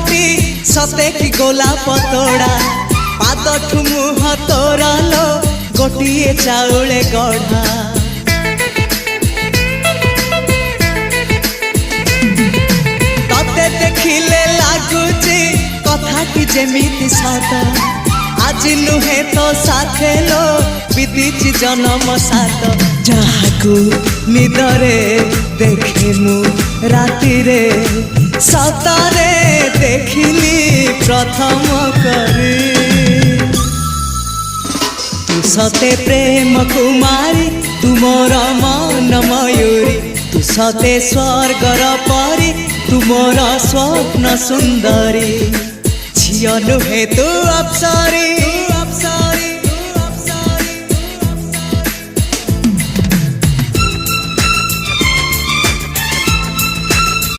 मुहटी सते कि गोलाप तोड़ा पादठु मुह तोरा लो गोटिए चाउले गढ़ा तते देखिले लागुची कथाटी जेमिति सत आज नुहे तो साथे लो विदिची जन्म सात जहाकू निदरे देखे मु राति रे सतारे देखिली प्रथम करी तू सते प्रेम कुमारी तू मोर मन मयूरी तू सते स्वर्गर परी तू मोर स्वप्न सुंदरी झियो नुहे तू अप्सरी।